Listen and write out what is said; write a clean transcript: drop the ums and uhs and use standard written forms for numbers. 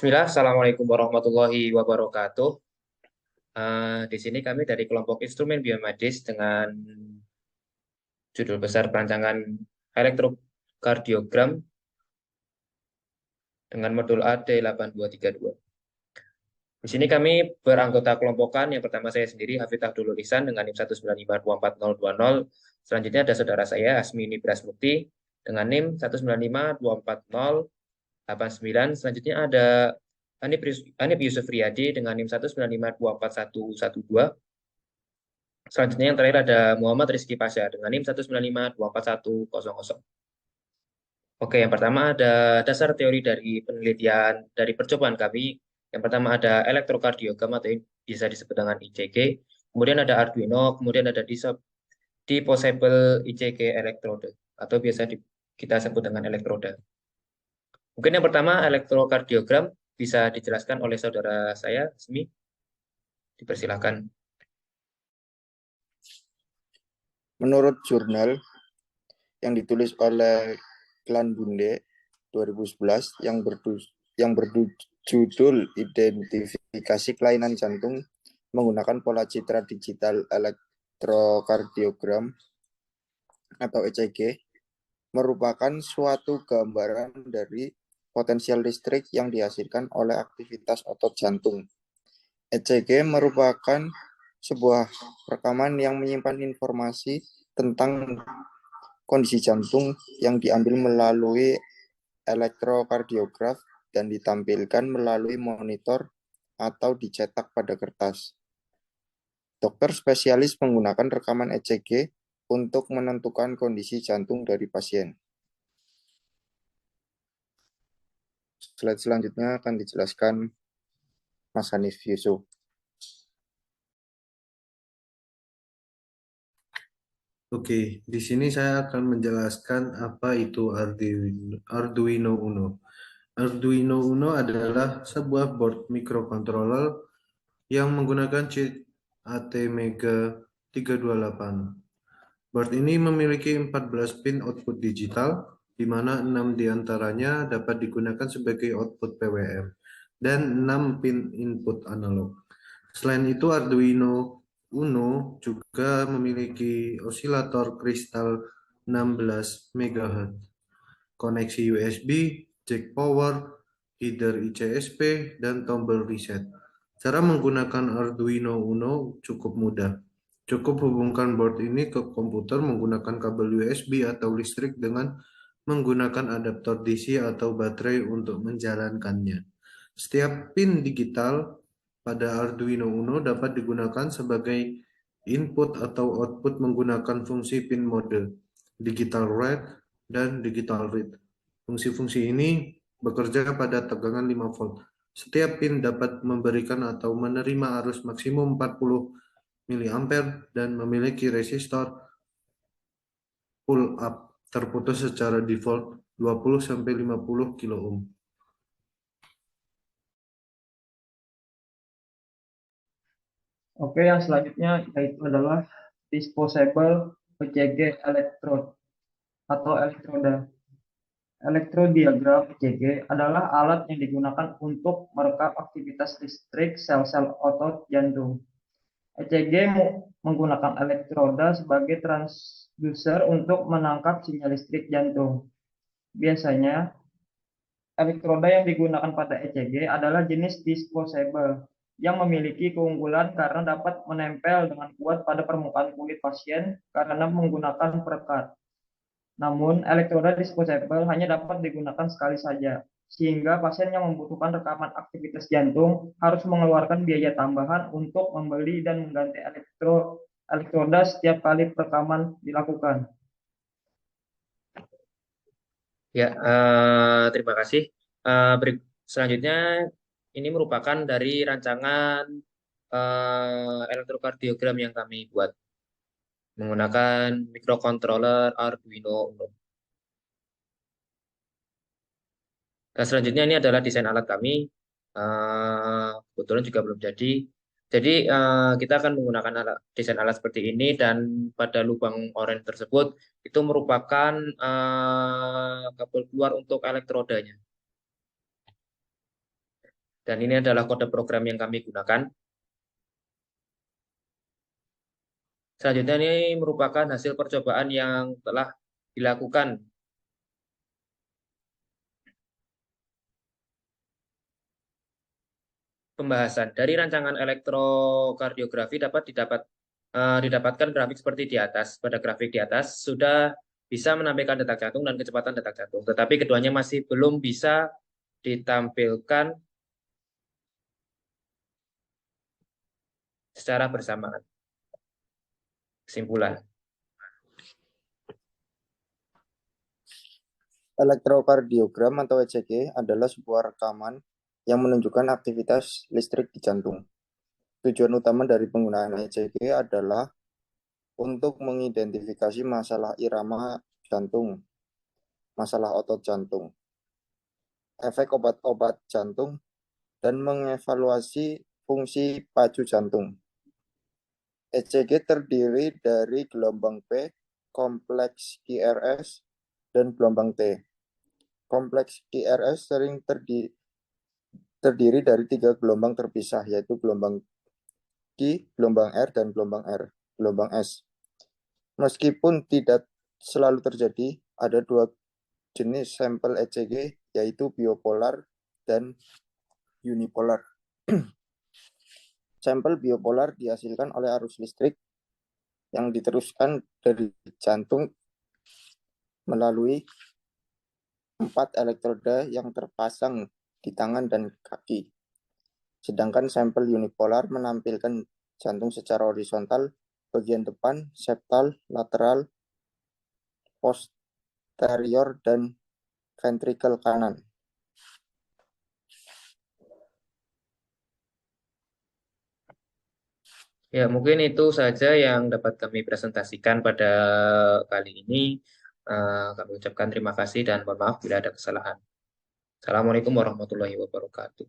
Bismillah, Assalamualaikum warahmatullahi wabarakatuh. Di sini kami dari kelompok instrumen biomedis dengan judul besar perancangan elektrokardiogram dengan modul AD8232. Di sini kami beranggota kelompokan. Yang pertama saya sendiri, Hafid Abdul Lisan dengan NIM 195240020. Selanjutnya ada saudara saya, Asmini Brasmukti dengan NIM 195240089. Selanjutnya ada Anip Yusuf Riyadi dengan NIM 195241112. Selanjutnya yang terakhir ada Muhammad Rizky Pasha dengan NIM 195241100. Oke, yang pertama ada dasar teori dari penelitian dari percobaan kami. Yang pertama ada elektrokardiogram atau bisa disebut dengan ICG. Kemudian ada Arduino, kemudian ada disposable ICG elektrode atau biasa kita sebut dengan elektroda. Mungkin yang pertama elektrokardiogram bisa dijelaskan oleh saudara saya, Smi. Dipersilakan. Menurut jurnal yang ditulis oleh Klan Bunde 2011 yang berjudul Identifikasi Kelainan Jantung menggunakan pola citra digital elektrokardiogram atau ECG merupakan suatu gambaran dari potensial listrik yang dihasilkan oleh aktivitas otot jantung. ECG merupakan sebuah rekaman yang menyimpan informasi tentang kondisi jantung yang diambil melalui elektrokardiograf dan ditampilkan melalui monitor atau dicetak pada kertas. Dokter spesialis menggunakan rekaman ECG untuk menentukan kondisi jantung dari pasien. Slide selanjutnya akan dijelaskan Mas Hanif Yusuf. Oke, di sini saya akan menjelaskan apa itu Arduino Uno. Arduino Uno adalah sebuah board microcontroller yang menggunakan chip ATmega 328. Board ini memiliki 14 pin output digital, di mana 6 diantaranya dapat digunakan sebagai output PWM, dan 6 pin input analog. Selain itu, Arduino Uno juga memiliki osilator kristal 16 MHz, koneksi USB, jack power, header ICSP, dan tombol reset. Cara menggunakan Arduino Uno cukup mudah. Cukup hubungkan board ini ke komputer menggunakan kabel USB atau listrik dengan menggunakan adaptor DC atau baterai untuk menjalankannya. Setiap pin digital pada Arduino Uno dapat digunakan sebagai input atau output menggunakan fungsi pin mode, digital write, dan digital read. Fungsi-fungsi ini bekerja pada tegangan 5 volt. Setiap pin dapat memberikan atau menerima arus maksimum 40 mA dan memiliki resistor pull up terputus secara default 20-50 kilo ohm. Oke, yang selanjutnya yaitu adalah disposable ECG electrode atau elektroda. Elektrodiagram ECG adalah alat yang digunakan untuk merekam aktivitas listrik sel-sel otot jantung. ECG menggunakan elektroda sebagai transducer untuk menangkap sinyal listrik jantung. Biasanya, elektroda yang digunakan pada ECG adalah jenis disposable, yang memiliki keunggulan karena dapat menempel dengan kuat pada permukaan kulit pasien karena menggunakan perekat. Namun, elektroda disposable hanya dapat digunakan sekali saja, sehingga pasien yang membutuhkan rekaman aktivitas jantung harus mengeluarkan biaya tambahan untuk membeli dan mengganti elektroda setiap kali perekaman dilakukan. Ya, terima kasih. Selanjutnya, ini merupakan dari rancangan elektrokardiogram yang kami buat menggunakan microcontroller Arduino Uno. Nah, selanjutnya ini adalah desain alat kami. Kebetulan juga belum jadi. Jadi kita akan menggunakan desain alat seperti ini dan pada lubang oranye tersebut itu merupakan kabel keluar untuk elektrodanya. Dan ini adalah kode program yang kami gunakan. Selanjutnya ini merupakan hasil percobaan yang telah dilakukan. Pembahasan dari rancangan elektrokardiografi dapat didapatkan grafik seperti di atas. Pada grafik di atas sudah bisa menampilkan detak jantung dan kecepatan detak jantung, tetapi keduanya masih belum bisa ditampilkan secara bersamaan. Kesimpulan. Elektrokardiogram atau ECG adalah sebuah rekaman yang menunjukkan aktivitas listrik di jantung. Tujuan utama dari penggunaan ECG adalah untuk mengidentifikasi masalah irama jantung, masalah otot jantung, efek obat-obat jantung, dan mengevaluasi fungsi pacu jantung. ECG terdiri dari gelombang P, kompleks QRS, dan gelombang T. Kompleks QRS sering terdiri dari 3 gelombang terpisah, yaitu gelombang Q, gelombang R, dan gelombang S. Meskipun tidak selalu terjadi, ada 2 jenis sampel ECG, yaitu biopolar dan unipolar. Sampel biopolar dihasilkan oleh arus listrik yang diteruskan dari jantung melalui 4 elektroda yang terpasang di tangan dan kaki. Sedangkan sampel unipolar menampilkan jantung secara horizontal, bagian depan, septal, lateral, posterior, dan ventrikel kanan. Ya, mungkin itu saja yang dapat kami presentasikan pada kali ini. Kami ucapkan terima kasih dan mohon maaf bila ada kesalahan. Assalamualaikum warahmatullahi wabarakatuh.